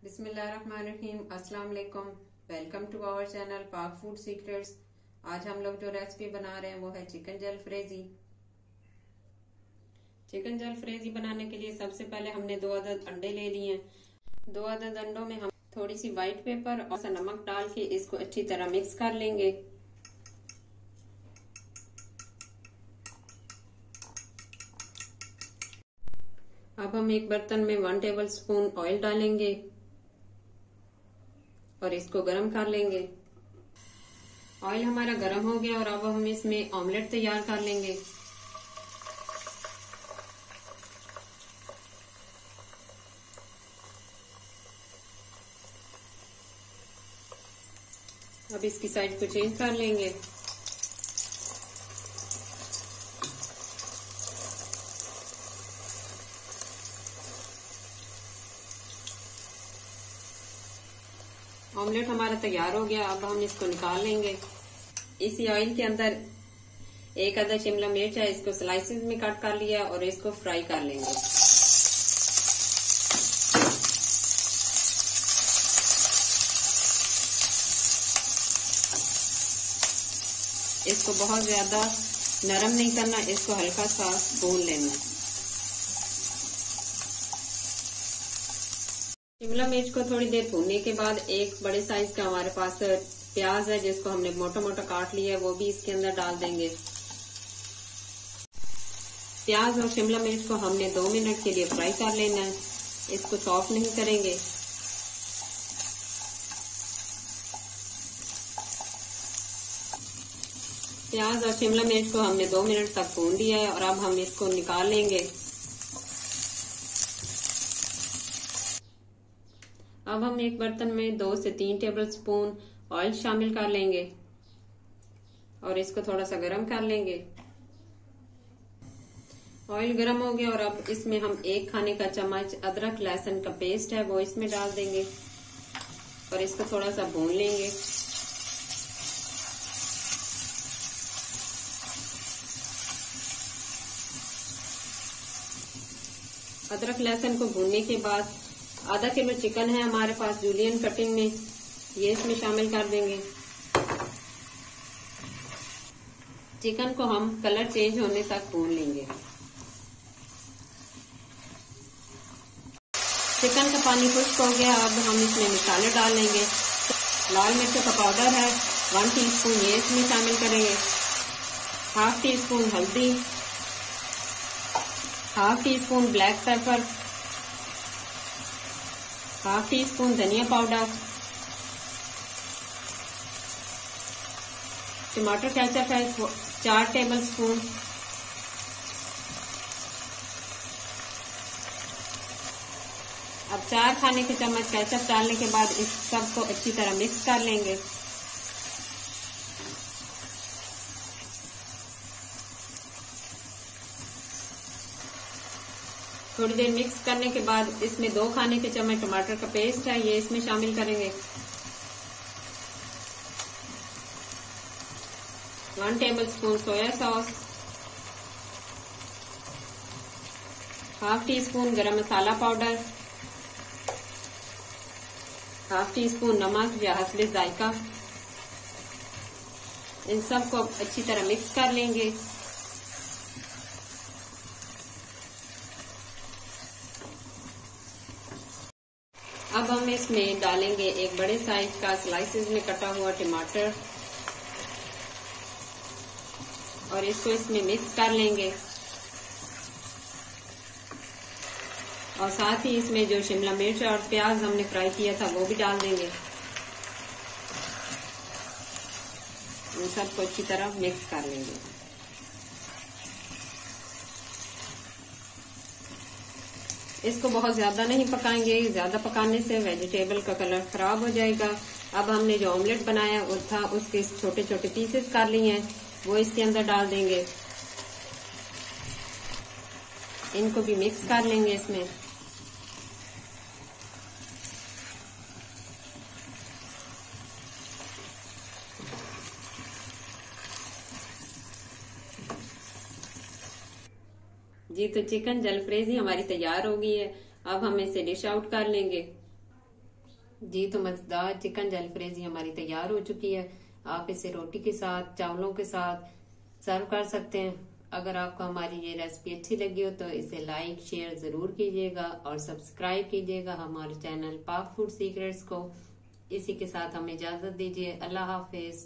बिस्मिल्लाहिर्रहमानिर्रहीम। अस्सलाम वालेकुम। वेलकम टू आवर चैनल पाक फूड सीक्रेट्स। आज हम लोग जो रेसिपी बना रहे हैं वो है चिकन जलफ्रेजी। चिकन जलफ्रेजी बनाने के लिए सबसे पहले हमने 2 अदद अंडे ले लिए हैं। 2 अदद अंडों में हम थोड़ी सी व्हाइट पेपर और नमक डाल के इसको अच्छी तरह मिक्स कर लेंगे। अब हम एक बर्तन में 1 टेबल स्पून ऑयल डालेंगे और इसको गरम कर लेंगे। ऑयल हमारा गरम हो गया और अब हम इसमें ऑमलेट तैयार कर लेंगे। अब इसकी साइड को चेंज कर लेंगे। ऑमलेट हमारा तैयार हो गया। अब हम इसको निकाल लेंगे। इसी ऑयल के अंदर 1 अदद शिमला मिर्च है, इसको स्लाइसेस में कट कर लिया और इसको फ्राई कर लेंगे। इसको बहुत ज्यादा नरम नहीं करना, इसको हल्का सा भून लेना। शिमला मिर्च को थोड़ी देर भूनने के बाद एक बड़े साइज का हमारे पास प्याज है जिसको हमने मोटा मोटा काट लिया है, वो भी इसके अंदर डाल देंगे। प्याज और शिमला मिर्च को हमने 2 मिनट के लिए फ्राई कर लेना है, इसको सॉफ्ट नहीं करेंगे। प्याज और शिमला मिर्च को हमने 2 मिनट तक भून दिया है और अब हम इसको निकाल लेंगे। अब हम एक बर्तन में 2 से 3 टेबल स्पून ऑयल शामिल कर लेंगे और इसको थोड़ा सा गरम कर लेंगे। ऑयल गरम हो गया और अब इसमें हम 1 खाने का चम्मच अदरक लहसुन का पेस्ट है वो इसमें डाल देंगे और इसको थोड़ा सा भून लेंगे। अदरक लहसुन को भूनने के बाद आधा किलो चिकन है हमारे पास जूलियन कटिंग में, ये इसमें शामिल कर देंगे। चिकन को हम कलर चेंज होने तक भून लेंगे। चिकन का पानी खुश्क हो गया। अब हम इसमें मसाले डाल लेंगे। लाल मिर्चों का पाउडर है 1 टीस्पून, ये इसमें शामिल करेंगे। 1/2 टीस्पून हल्दी, 1/2 टीस्पून ब्लैक पेपर, 1/2 टीस्पून धनिया पाउडर, टमाटर केचप है 4 टेबल स्पून, अब 4 खाने के चम्मच केचप डालने के बाद इस सब को अच्छी तरह मिक्स कर लेंगे। थोड़ी देर मिक्स करने के बाद इसमें 2 खाने के चम्मच टमाटर का पेस्ट है, ये इसमें शामिल करेंगे। 1 table spoon soya sauce, 1/2 teaspoon गरम मसाला पाउडर, 1/2 टीस्पून नमक या हस्बे जायका। इन सब को अच्छी तरह मिक्स कर लेंगे। अब हम इसमें डालेंगे एक बड़े साइज का स्लाइसेस में कटा हुआ टमाटर और इसको इसमें मिक्स कर लेंगे और साथ ही इसमें जो शिमला मिर्च और प्याज हमने फ्राई किया था वो भी डाल देंगे। इन सबको अच्छी तरह मिक्स कर लेंगे। इसको बहुत ज्यादा नहीं पकाएंगे, ज्यादा पकाने से वेजिटेबल का कलर खराब हो जाएगा। अब हमने जो ऑमलेट बनाया वो था उसके छोटे छोटे पीसेस कर लिए हैं, वो इसके अंदर डाल देंगे। इनको भी मिक्स कर लेंगे इसमें। जी तो चिकन जलफ्रेजी हमारी तैयार हो गई है। अब हम इसे डिश आउट कर लेंगे। जी तो मजेदार चिकन जलफ्रेजी हमारी तैयार हो चुकी है। आप इसे रोटी के साथ, चावलों के साथ सर्व कर सकते हैं। अगर आपको हमारी ये रेसिपी अच्छी लगी हो तो इसे लाइक शेयर जरूर कीजिएगा और सब्सक्राइब कीजिएगा हमारे चैनल पाक फूड सीक्रेट्स को। इसी के साथ हमें इजाजत दीजिए। अल्लाह हाफिज।